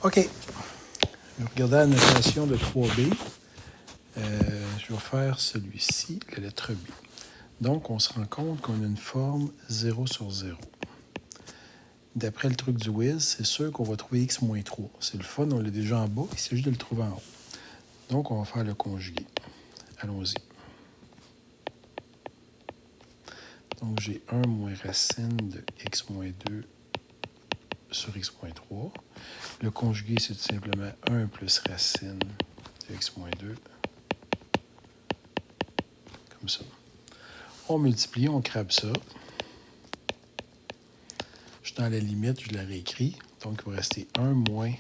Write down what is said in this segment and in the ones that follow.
OK. Regardez la notation de 3B. Je vais faire celui-ci, la lettre B. Donc, on se rend compte qu'on a une forme 0 sur 0. D'après le truc du Wiz, c'est sûr qu'on va trouver x moins 3. C'est le fun, on l'a déjà en bas, il s'agit de le trouver en haut. Donc, on va faire le conjugué. Allons-y. Donc, j'ai 1 moins racine de x moins 2 sur x moins 3. Le conjugué, c'est tout simplement 1 plus racine de x moins 2. Comme ça. On multiplie, on crabe ça. Je suis dans la limite, je la réécris. Donc, il va rester 1 moins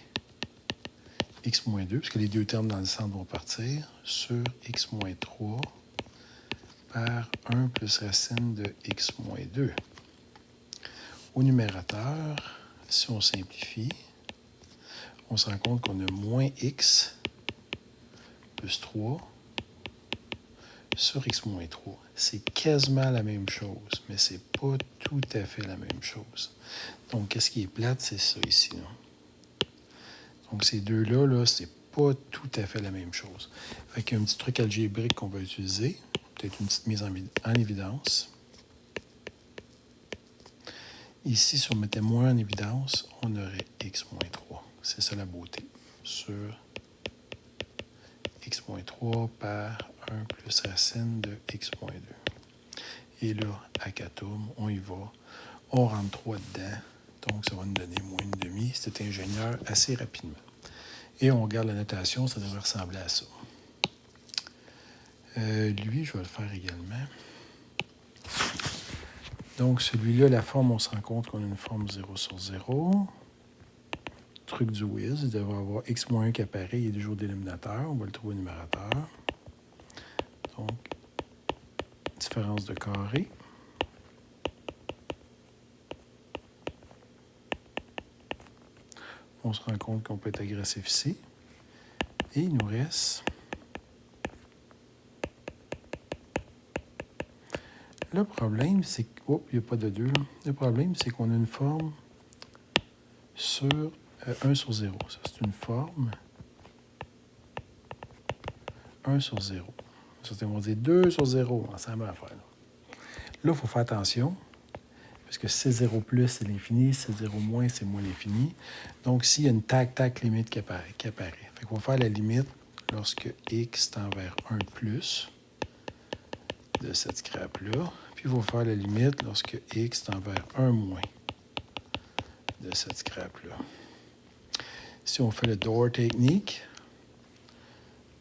x moins 2, puisque les deux termes dans le centre vont partir, sur x moins 3 par 1 plus racine de x moins 2. Au numérateur, si on simplifie, on se rend compte qu'on a moins x plus 3 sur x moins 3. C'est quasiment la même chose, mais c'est pas tout à fait la même chose. Donc, qu'est-ce qui est plate? C'est ça ici. Là. Donc, ces deux-là, là, c'est pas tout à fait la même chose. Fait qu'il y a un petit truc algébrique qu'on va utiliser. Peut-être une petite mise en évidence. Ici, si on mettait moins en évidence, on aurait x moins 3. C'est ça la beauté. Sur x moins 3 par 1 plus racine de x moins 2. Et là, à Catum, on y va. On rentre 3 dedans. Donc, ça va nous donner moins une demi. C'est ingénieur assez rapidement. Et on regarde la notation, ça devrait ressembler à ça. Lui, je vais le faire également. Donc, celui-là, la forme, on se rend compte qu'on a une forme 0 sur 0. Truc du Wiz, il devrait avoir x moins 1 qui apparaît, il est déjà au dénominateur. On va le trouver au numérateur. Donc, différence de carré. On se rend compte qu'on peut être agressif ici. Et il nous reste... Le problème, c'est que... Oh, il n'y a pas de 2. Là. Le problème, c'est qu'on a une forme sur 1 sur 0. Ça, c'est une forme 1 sur 0. Certains vont dire 2 sur 0. C'est la même affaire. Là, il faut faire attention. Parce que si c'est 0 plus, c'est l'infini. Si c'est 0 moins, c'est moins l'infini. Donc, s'il y a une tac-tac limite qui apparaît. Fait qu'on va faire la limite lorsque x tend vers 1 plus de cette scrap-là. Puis, il faut faire la limite lorsque x tend vers 1 moins de cette scrap-là. Si on fait le Door technique,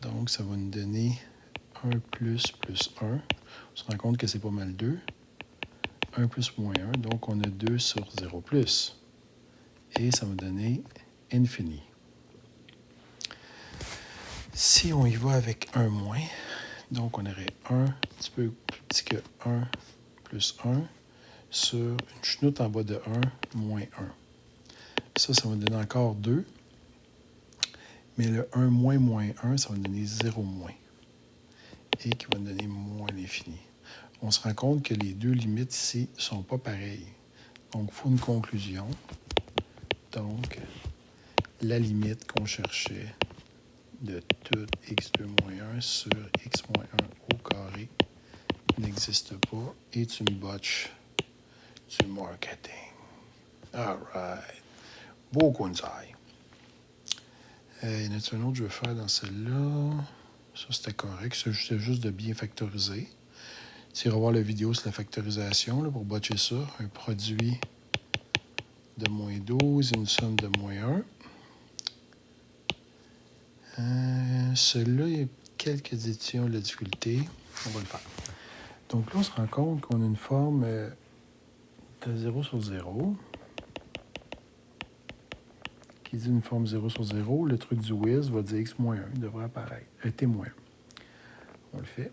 donc, ça va nous donner 1 plus 1. On se rend compte que c'est pas mal 2. 1 plus moins 1, donc on a 2 sur 0 plus. Et ça va donner infini. Si on y va avec 1 moins, donc on aurait 1 un petit peu plus petit que 1 plus 1 sur une chenoute en bas de 1 moins 1. Ça va donner encore 2. Mais le 1 moins moins 1, ça va donner 0 moins. Et qui va donner moins l'infini. On se rend compte que les deux limites ici ne sont pas pareilles. Donc, il faut une conclusion. Donc, la limite qu'on cherchait de tout x2 moins 1 sur x moins 1 au carré n'existe pas et tu me botches du marketing. All right. Beau conseil. Il y en a un autre que je vais faire dans celle-là. Ça, c'était correct. C'est juste de bien factoriser. Tu iras voir la vidéo sur la factorisation là, pour botcher ça. Un produit de moins 12 et une somme de moins 1. Celui-là, il y a quelques éditions de la difficulté. On va le faire. Donc là, on se rend compte qu'on a une forme de 0 sur 0. Qui dit une forme 0 sur 0. Le truc du Wiz va dire x moins 1. Il devrait apparaître. T moins 1. On le fait.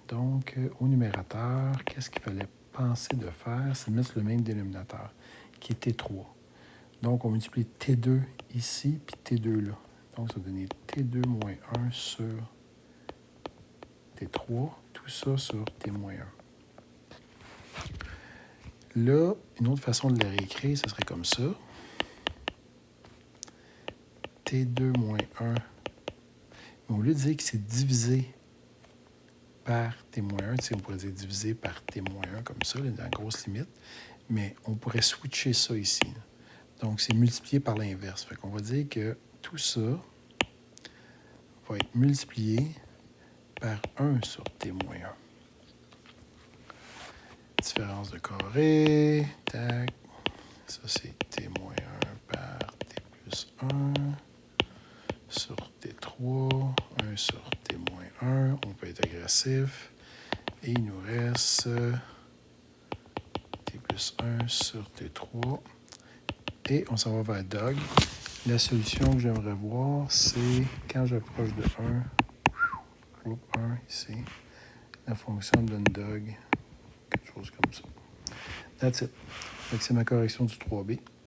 Donc, au numérateur, qu'est-ce qu'il fallait penser de faire? C'est de mettre le même dénominateur, qui est T3. Donc, on multiplie T2 ici, puis T2 là. Donc, ça va donner T2 moins 1 sur T3. Tout ça sur T moins 1. Là, une autre façon de le réécrire, ce serait comme ça. T2 moins 1. Mais au lieu de dire que c'est divisé par T moins 1, on pourrait dire divisé par T moins 1, comme ça, là, dans la grosse limite. Mais on pourrait switcher ça ici. Là. Donc, c'est multiplié par l'inverse. Fait qu'on va dire que tout ça va être multiplié par 1 sur T moins 1. Différence de carré. Tac. Ça, c'est T moins 1 par T plus 1 sur T3. 1 sur T moins 1. On peut être agressif. Et il nous reste T plus 1 sur T3. Et on s'en va vers Dog. La solution que j'aimerais voir, c'est quand j'approche de 1, 1 ici, la fonction me donne Dog, quelque chose comme ça. That's it. C'est ma correction du 3B.